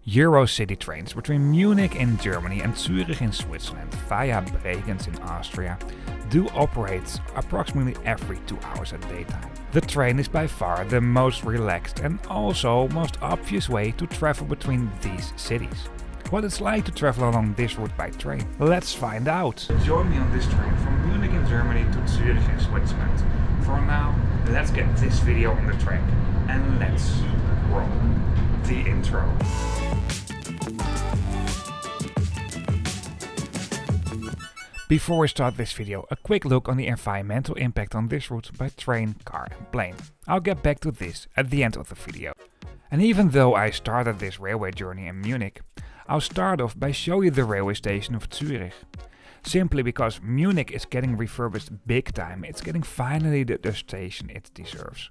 EuroCity trains between Munich in Germany and Zürich in Switzerland via Bregenz in Austria do operate approximately every 2 hours at daytime. The train is by far the most relaxed and also most obvious way to travel between these cities. What it's like to travel along this route by train? Let's find out! Join me on this train from Munich in Germany to Zürich in Switzerland. For now, let's get this video on the track and let's roll the intro. Before we start this video, a quick look on the environmental impact on this route by train, car and plane. I'll get back to this at the end of the video. And even though I started this railway journey in Munich, I'll start off by showing you the railway station of Zürich. Simply because Munich is getting refurbished big time, it's getting finally the station it deserves.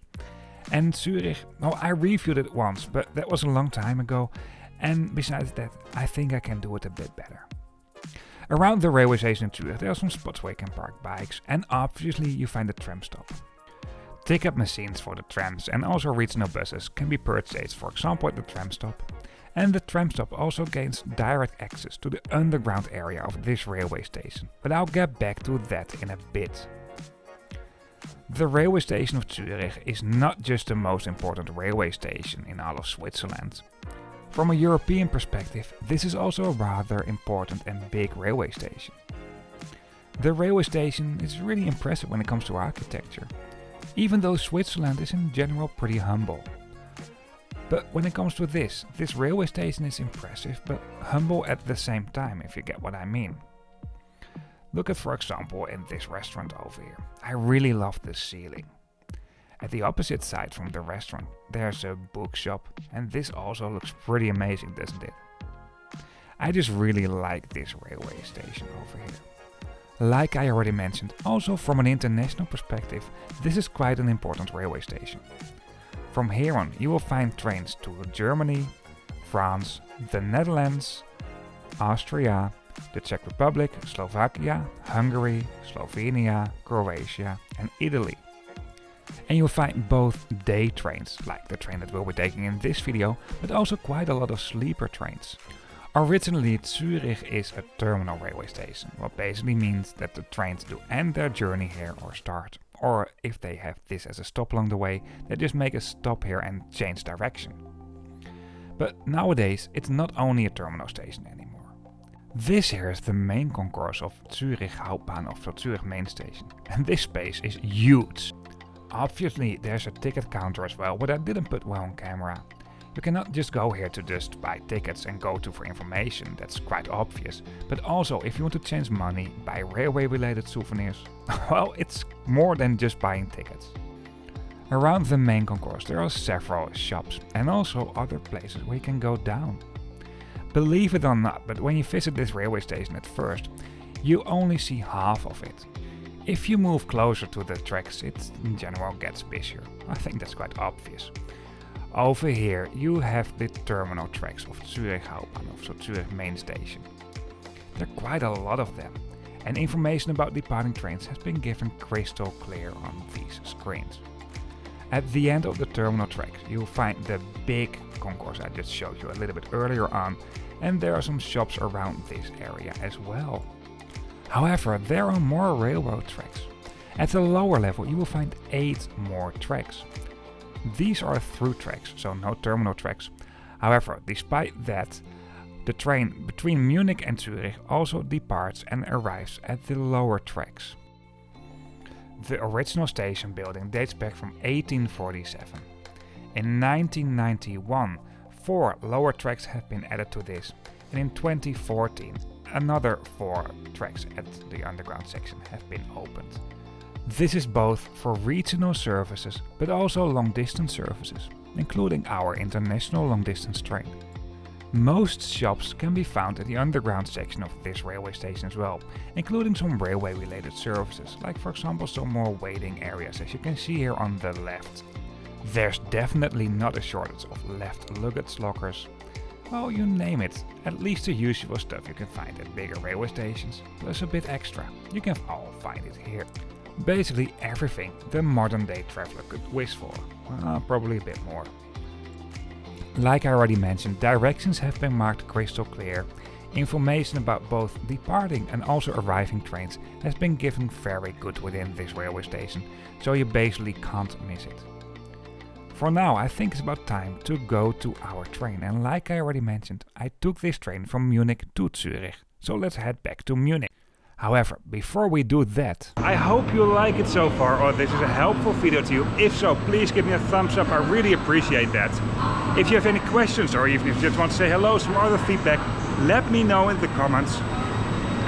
And Zürich, well, I reviewed it once, but that was a long time ago, and besides that, I think I can do it a bit better. Around the railway station in Zürich there are some spots where you can park bikes, and obviously you find a tram stop. Ticket machines for the trams and also regional buses can be purchased, for example at the tram stop. And the tram stop also gains direct access to the underground area of this railway station, but I'll get back to that in a bit. The railway station of Zürich is not just the most important railway station in all of Switzerland. From a European perspective, this is also a rather important and big railway station. The railway station is really impressive when it comes to architecture, even though Switzerland is in general pretty humble. But when it comes to this railway station is impressive but humble at the same time, if you get what I mean. Look at, for example, in this restaurant over here. I really love the ceiling. At the opposite side from the restaurant there's a bookshop, and this also looks pretty amazing, doesn't it? I just really like this railway station over here. Like I already mentioned, also from an international perspective, this is quite an important railway station. From here on you will find trains to Germany, France, the Netherlands, Austria, the Czech Republic, Slovakia, Hungary, Slovenia, Croatia and Italy. And you'll find both day trains, like the train that we'll be taking in this video, but also quite a lot of sleeper trains. Originally Zürich is a terminal railway station, what basically means that the trains do end their journey here or start. Or if they have this as a stop along the way, they just make a stop here and change direction. But nowadays it's not only a terminal station anymore. This here is the main concourse of Zürich Hauptbahnhof, or Zürich main station, and this space is huge. Obviously there's a ticket counter as well, but I didn't put well on camera. You cannot just go here to just buy tickets and go to for information, that's quite obvious. But also if you want to change money, buy railway related souvenirs, well, it's more than just buying tickets. Around the main concourse there are several shops and also other places where you can go down. Believe it or not, but when you visit this railway station at first, you only see half of it. If you move closer to the tracks, it in general gets busier. I think that's quite obvious. Over here you have the terminal tracks of Zürich Hauptbahnhof, so Zürich main station. There are quite a lot of them, and information about departing trains has been given crystal clear on these screens. At the end of the terminal tracks you'll find the big concourse I just showed you a little bit earlier on, and there are some shops around this area as well. However, there are more railroad tracks. At the lower level you will find 8 more tracks. These are through tracks, so no terminal tracks. However, despite that, the train between Munich and Zürich also departs and arrives at the lower tracks. The original station building dates back from 1847. In 1991, 4 lower tracks have been added to this, and in 2014 another 4 tracks at the underground section have been opened. This is both for regional services but also long distance services, including our international long distance train. Most shops can be found at the underground section of this railway station as well, including some railway related services, like for example some more waiting areas as you can see here on the left. There's definitely not a shortage of left luggage lockers. Well, you name it, at least the usual stuff you can find at bigger railway stations, plus a bit extra. You can all find it here. Basically everything the modern day traveler could wish for, probably a bit more. Like I already mentioned, directions have been marked crystal clear. Information about both departing and also arriving trains has been given very good within this railway station, so you basically can't miss it. For now, I think it's about time to go to our train, and like I already mentioned, I took this train from Munich to Zürich, so let's head back to Munich. However, before we do that, I hope you like it so far, or this is a helpful video to you. If so, please give me a thumbs up, I really appreciate that. If you have any questions, or even if you just want to say hello, some other feedback, let me know in the comments.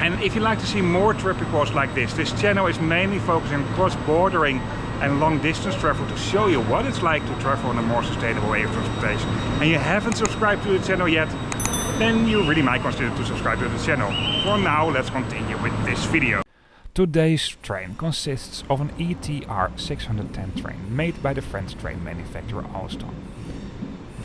And if you'd like to see more trip reports like this channel is mainly focusing on cross-bordering and long-distance travel to show you what it's like to travel in a more sustainable way of transportation. And you haven't subscribed to the channel yet, then you really might consider to subscribe to the channel. For now, let's continue with this video. Today's train consists of an ETR 610 train made by the French train manufacturer Austria.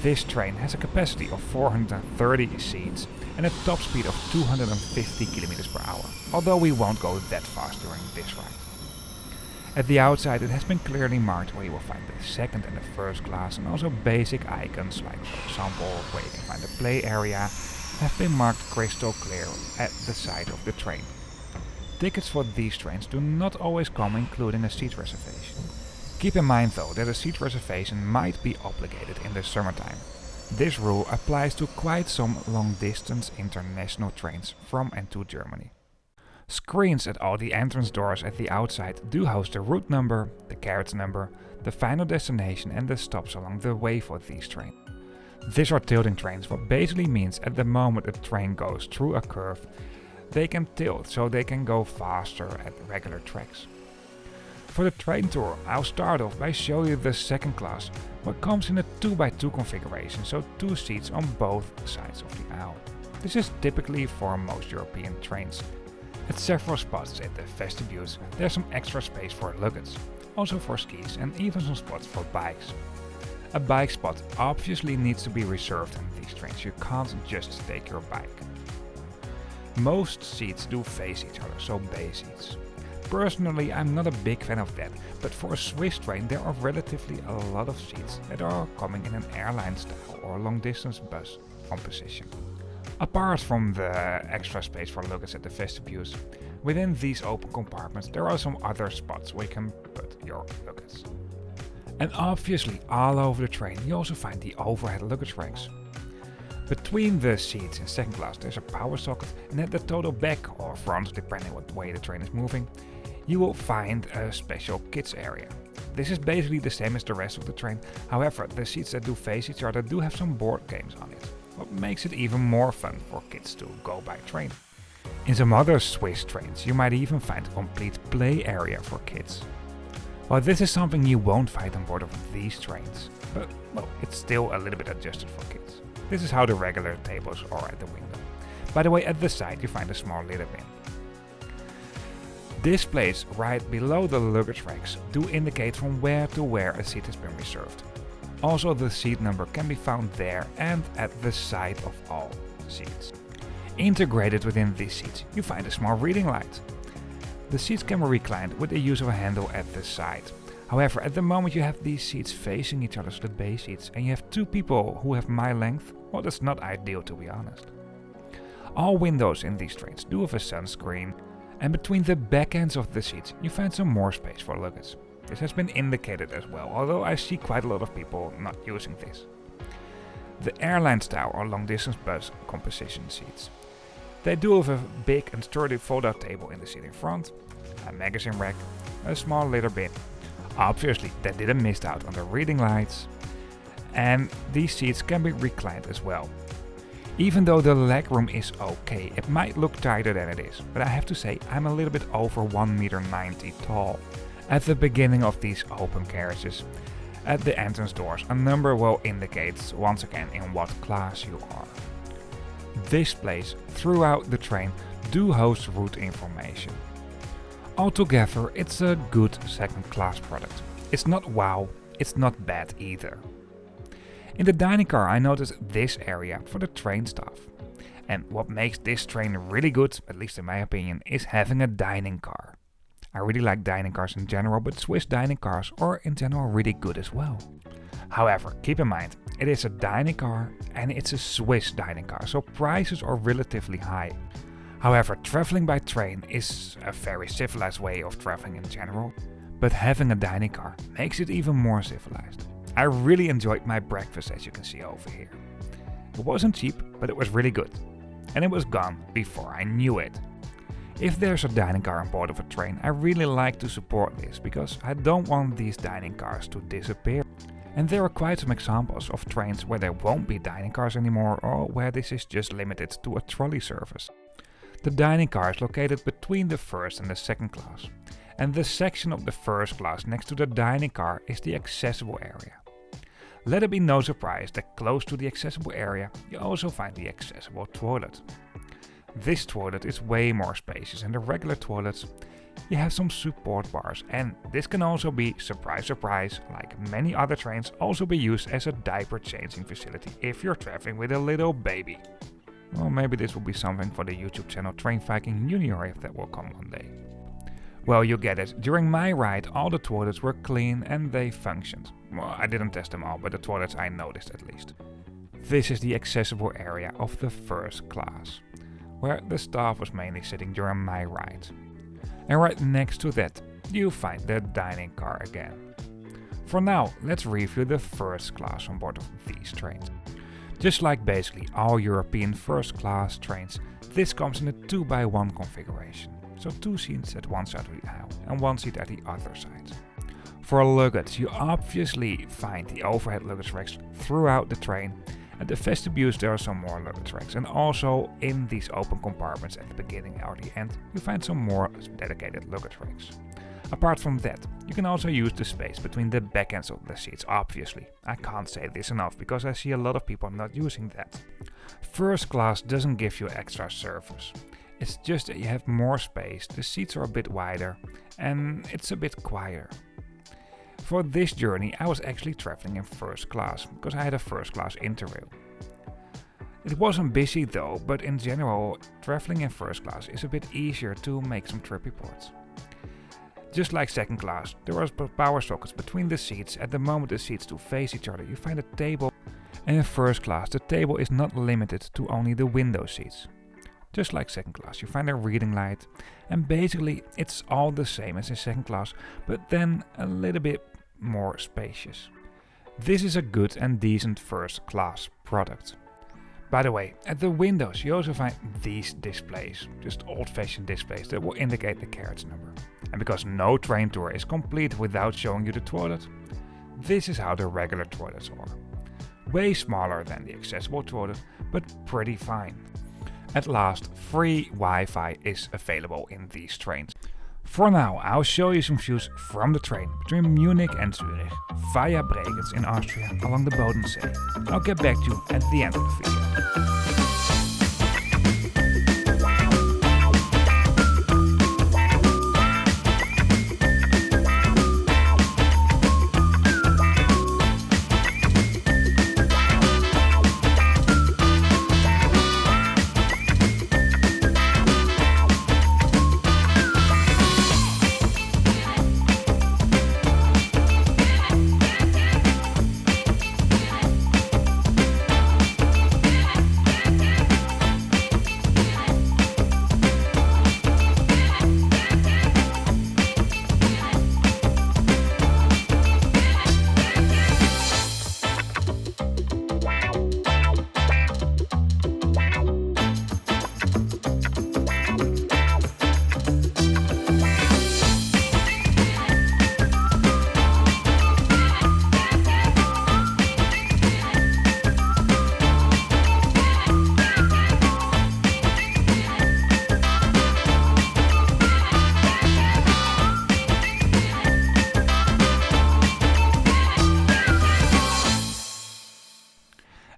This train has a capacity of 430 seats and a top speed of 250 km per hour, although we won't go that fast during this ride. At the outside it has been clearly marked where you will find the second and the first class, and also basic icons like, for example, where you can find the play area have been marked crystal clear at the side of the train. Tickets for these trains do not always come including a seat reservation. Keep in mind though that a seat reservation might be obligated in the summertime. This rule applies to quite some long-distance international trains from and to Germany. Screens at all the entrance doors at the outside do host the route number, the carriage number, the final destination and the stops along the way for these trains. These are tilting trains, what basically means at the moment a train goes through a curve, they can tilt so they can go faster at regular tracks. For the train tour, I'll start off by showing you the second class, what comes in a 2x2 configuration, so 2 seats on both sides of the aisle. This is typically for most European trains. At several spots at the vestibules there's some extra space for luggage, also for skis and even some spots for bikes. A bike spot obviously needs to be reserved in these trains, you can't just take your bike. Most seats do face each other, so bay seats. Personally, I'm not a big fan of that, but for a Swiss train there are relatively a lot of seats that are coming in an airline style or long distance bus composition. Apart from the extra space for luggage at the vestibules, within these open compartments there are some other spots where you can put your luggage. And obviously all over the train you also find the overhead luggage racks. Between the seats in second class there's a power socket, and at the total back or front, depending what way the train is moving, you will find a special kids area. This is basically the same as the rest of the train, however the seats that do face each other do have some board games on it, what makes it even more fun for kids to go by train. In some other Swiss trains you might even find a complete play area for kids. Well, this is something you won't find on board of these trains, but well, it's still a little bit adjusted for kids. This is how the regular tables are at the window. By the way, at the side you find a small litter bin. Displays right below the luggage racks do indicate from where to where a seat has been reserved. Also the seat number can be found there and at the side of all seats. Integrated within these seats you find a small reading light. The seats can be reclined with the use of a handle at the side. However, at the moment you have these seats facing each other, so the bay seats, and you have 2 people who have my length, well, that's not ideal to be honest. All windows in these trains do have a sunscreen, and between the back ends of the seats you find some more space for luggage. This has been indicated as well, although I see quite a lot of people not using this. The airline style or long distance bus composition seats. They do have a big and sturdy fold-out table in the seat in front, a magazine rack, a small litter bin. Obviously they didn't miss out on the reading lights, and these seats can be reclined as well. Even though the legroom is okay, it might look tighter than it is, but I have to say I'm a little bit over 1.90 m tall. At the beginning of these open carriages, at the entrance doors, a number will indicate once again in what class you are. Displays throughout the train do host route information. Altogether, it's a good second class product. It's not wow, it's not bad either. In the dining car I noticed this area for the train staff. And what makes this train really good, at least in my opinion, is having a dining car. I really like dining cars in general, but Swiss dining cars are in general really good as well. However, keep in mind, It is a dining car and it's a Swiss dining car, so prices are relatively high. However, traveling by train is a very civilized way of traveling in general, but having a dining car makes it even more civilized. I really enjoyed my breakfast, as you can see over here. It wasn't cheap, but it was really good. And it was gone before I knew it. If there's a dining car on board of a train, I really like to support this, because I don't want these dining cars to disappear. And there are quite some examples of trains where there won't be dining cars anymore, or where this is just limited to a trolley service. The dining car is located between the first and the second class, and the section of the first class next to the dining car is the accessible area. Let it be no surprise that close to the accessible area you also find the accessible toilet. This toilet is way more spacious than the regular toilets. You have some support bars, and this can also be, surprise surprise, like many other trains, also be used as a diaper changing facility if you're traveling with a little baby. Well, maybe this will be something for the YouTube channel Trainviking Junior if that will come one day. Well, you get it. During my ride, all the toilets were clean and they functioned. Well, I didn't test them all, but the toilets I noticed at least. This is the accessible area of the first class, where the staff was mainly sitting during my ride. And right next to that, you find the dining car again. For now, let's review the first class on board of these trains. Just like basically all European first class trains, this comes in a 2x1 configuration. So 2 seats at one side of the aisle and 1 seat at the other side. For luggage, you obviously find the overhead luggage racks throughout the train. At the vestibules there are some more luggage racks, and also in these open compartments at the beginning or the end you find some more dedicated luggage racks. Apart from that, you can also use the space between the back ends of the seats, obviously. I can't say this enough because I see a lot of people not using that. First class doesn't give you extra service. It's just that you have more space, the seats are a bit wider, and it's a bit quieter. For this journey I was actually traveling in first class, because I had a first class Interiour. It wasn't busy though, but in general, traveling in first class is a bit easier to make some trip reports. Just like second class, there are power sockets between the seats. At the moment the seats do face each other, you find a table. And in first class, the table is not limited to only the window seats. Just like second class, you find a reading light. And basically, it's all the same as in second class, but then a little bit more spacious. This is a good and decent first class product. By the way, at the windows you also find these displays, just old-fashioned displays that will indicate the carriage number. And because no train tour is complete without showing you the toilet, this is how the regular toilets are. Way smaller than the accessible toilet, but pretty fine. At last, free Wi-Fi is available in these trains. For now, I'll show you some views from the train between Munich and Zürich via Bregenz in Austria along the Bodensee. I'll get back to you at the end of the video.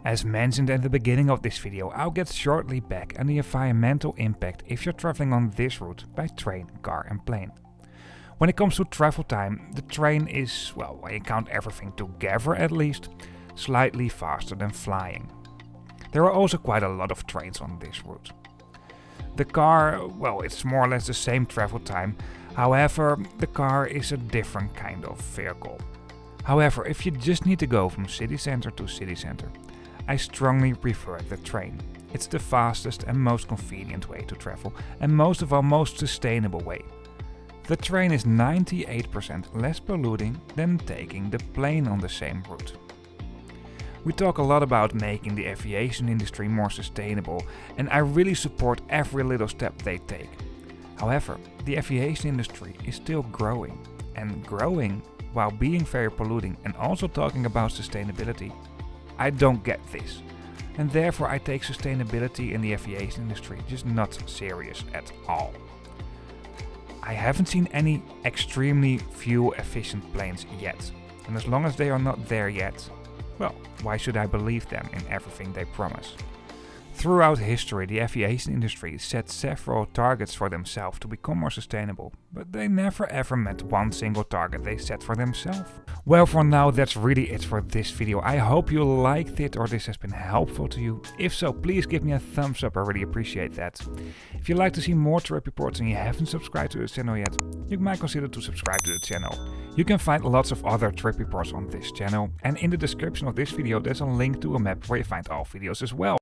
As mentioned at the beginning of this video, I'll get shortly back on the environmental impact if you're traveling on this route by train, car and plane. When it comes to travel time, the train is, well, when you count everything together at least, slightly faster than flying. There are also quite a lot of trains on this route. The car, well, it's more or less the same travel time, however, the car is a different kind of vehicle. However, if you just need to go from city center to city center, I strongly prefer the train. It's the fastest and most convenient way to travel, and most of all most sustainable way. The train is 98% less polluting than taking the plane on the same route. We talk a lot about making the aviation industry more sustainable, and I really support every little step they take. However, the aviation industry is still growing, and growing while being very polluting and also talking about sustainability. I don't get this, and therefore I take sustainability in the aviation industry just not serious at all. I haven't seen any extremely fuel efficient planes yet, and as long as they are not there yet, well, why should I believe them in everything they promise? Throughout history, the aviation industry set several targets for themselves to become more sustainable, but they never ever met one single target they set for themselves. Well, for now that's really it for this video. I hope you liked it or this has been helpful to you. If so, please give me a thumbs up, I really appreciate that. If you'd like to see more trip reports and you haven't subscribed to the channel yet, you might consider to subscribe to the channel. You can find lots of other trip reports on this channel, and in the description of this video there's a link to a map where you find all videos as well.